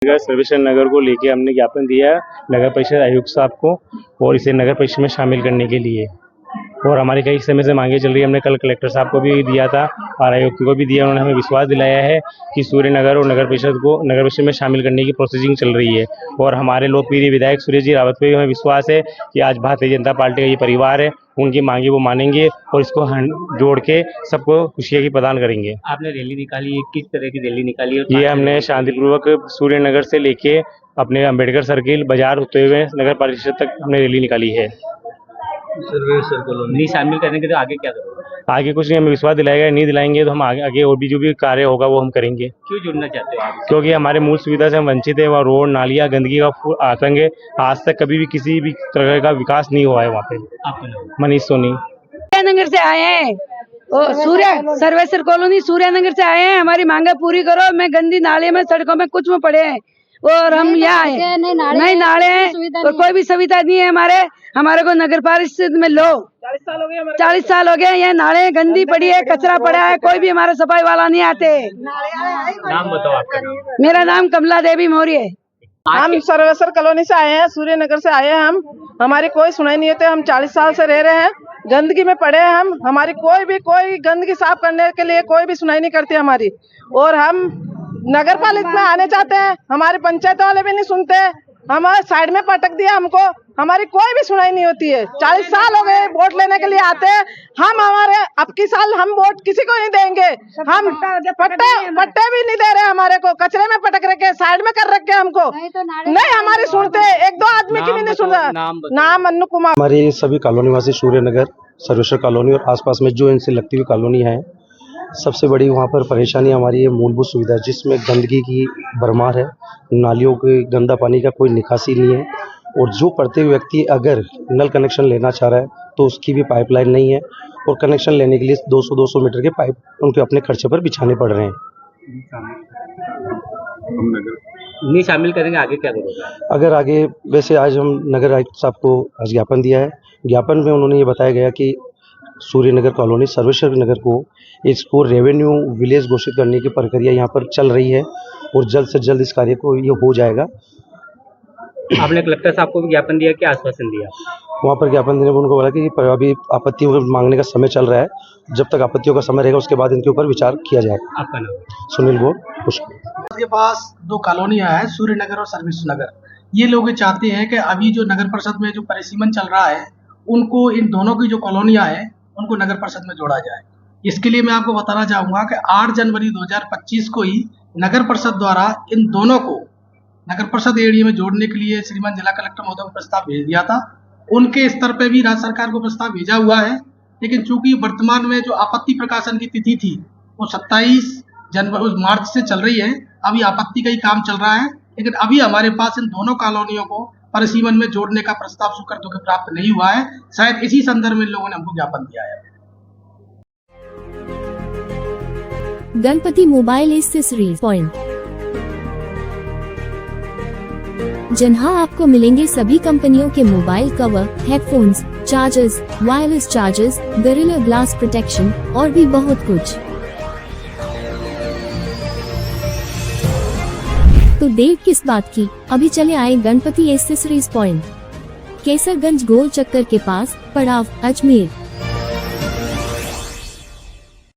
सर्वेश्वर नगर को लेके हमने ज्ञापन दिया नगर परिषद आयुक्त साहब को और इसे नगर परिषद में शामिल करने के लिए। और हमारी कई समय से मांगे चल रही है। हमने कल कलेक्टर साहब को भी दिया था और आयुक्त को भी दिया। उन्होंने हमें विश्वास दिलाया है कि सूर्य नगर और नगर परिषद में शामिल करने की प्रोसेसिंग चल रही है। और हमारे लोकप्रिय विधायक सूर्य जी रावत पे भी हमें विश्वास है कि आज भारतीय जनता पार्टी का ये परिवार है, उनकी मांगे वो मानेंगे और इसको जोड़ के सबको खुशियाँ की प्रदान करेंगे। आपने रैली निकाली है, किस तरह की रैली निकाली है? ये हमने शांतिपूर्वक सूर्य नगर से लेके अपने अम्बेडकर सर्किल बाजार होते हुए नगर परिषद तक हमने रैली निकाली है। नहीं शामिल करने के तो आगे क्या करोगे? आगे कुछ नहीं, हमें विश्वास दिलाएगा, नहीं दिलाएंगे तो हम आगे और भी जो भी कार्य होगा वो हम करेंगे। क्यों जुड़ना चाहते हो आप? क्योंकि हमारे मूल सुविधा से हम वंचित है। वहाँ रोड, नालियाँ, गंदगी का आतंक है। आज तक कभी भी किसी भी तरह का विकास नहीं हुआ है वहाँ पे। आपका नाम? मनीष सोनी। सूर्यनगर से आए हैं, सर्वेश्वर कॉलोनी सूर्यनगर से आए हैं। हमारी मांगे पूरी करो। मैं गंदी नाले में, सड़कों में कुछ में पड़े हैं और हम यहाँ आए नहीं नाले हैं और कोई भी सुविधा नहीं है। हमारे को नगर परिषद में लो 40 साल हो गए। ये नाले गंदी पड़ी है, कचरा पड़ा है, कोई भी हमारा सफाई वाला नहीं आते। नाम बताओ आपका नाम? मेरा नाम कमला देवी मौर्य है। हम सर्वेश्वर कॉलोनी से आए हैं, सूर्य नगर से आए हैं। हमारी कोई सुनाई नहीं होती। हम 40 साल से रह रहे हैं, गंदगी में पड़े हैं हम। हमारी कोई गंदगी साफ करने के लिए कोई भी सुनाई नहीं करती हमारी। और हम नगर पालिका में आने चाहते हैं, हमारे पंचायत वाले भी नहीं सुनते। हमारे साइड में पटक दिया हमको, हमारी कोई भी सुनाई नहीं होती है। 40 साल हो गए वोट लेने के लिए आते हैं हम। अब की साल हम वोट किसी को नहीं देंगे। हम पट्टे भी नहीं दे रहे हमारे को, कचरे में पटक रखे, साइड में कर रखे हमको। नहीं हमारी सुनते, एक दो आदमी की भी नहीं सुन रहा। नाम अन्नू कुमार। हमारे सभी कॉलोनी निवासी सूर्य नगर, सर्वेश्वर कॉलोनी और आसपास में जो इनसे लगती हुई कॉलोनी है, सबसे बड़ी वहाँ पर परेशानी हमारी है मूलभूत सुविधा, जिसमें गंदगी की भरमार है। नालियों के गंदा पानी का कोई निकासी नहीं है। और जो प्रत्येक व्यक्ति अगर नल कनेक्शन लेना चाह रहा है तो उसकी भी पाइपलाइन नहीं है। और कनेक्शन लेने के लिए 200 मीटर के पाइप उनके अपने खर्चे पर बिछाने पड़ रहे हैं। नहीं शामिल करेंगे, आगे क्या करोगे? अगर आगे, वैसे आज हम नगर आयुक्त साहब को आज ज्ञापन दिया है। ज्ञापन में उन्होंने ये बताया गया कि सूर्य नगर कॉलोनी, सर्वेश्वर नगर को इसको रेवेन्यू विलेज घोषित करने की प्रक्रिया यहाँ पर चल रही है और जल्द से जल्द इस कार्य को ये हो जाएगा। आपने कलेक्टर साहब को भी ज्ञापन दिया, क्या आश्वासन दिया? वहाँ पर ज्ञापन देने पर उनको बोला कि अभी आपत्तियों को मांगने का समय चल रहा है, जब तक आपत्तियों का समय रहेगा उसके बाद इनके ऊपर विचार किया जाएगा। आपका नाम? सुनील गौर, पुष्प। के पास 2 कॉलोनियां हैं, सूर्य नगर और सर्वेश्वर नगर। ये लोग चाहते हैं कि अभी जो नगर परिषद में जो परिसीमन चल रहा है, उनको इन दोनों की जो कॉलोनियां हैं उनको नगर परिषद में जोड़ा जाए। इसके लिए मैं आपको बताना चाहूँगा कि 8 जनवरी 2025 को ही नगर परिषद द्वारा इन दोनों को नगर परिषद एरिया में जोड़ने के लिए श्रीमान जिला कलेक्टर महोदय को प्रस्ताव भेज दिया था। उनके स्तर पर भी राज्य सरकार को प्रस्ताव भेजा हुआ है। लेकिन चूंकि वर्तमान में जो आपत्ति प्रकाशन की तिथि थी वो 27 मार्च से चल रही है, अभी आपत्ति का ही काम चल रहा है। लेकिन अभी हमारे पास इन दोनों कॉलोनियों को परिसीमन में जोड़ने का प्रस्ताव स्वीकृत होकर प्राप्त नहीं हुआ है। शायद इसी संदर्भ में लोगों ने हमको ज्ञापन दिया है। गणपति मोबाइल एक्सेसरीज पॉइंट, जहां आपको मिलेंगे सभी कंपनियों के mobile cover, headphones, chargers, wireless chargers, gorilla glass protection और भी बहुत कुछ। तो देर किस बात की, अभी चले आए गणपति एक्सेसरीज पॉइंट, केसरगंज गोल चक्कर के पास, पड़ाव, अजमेर।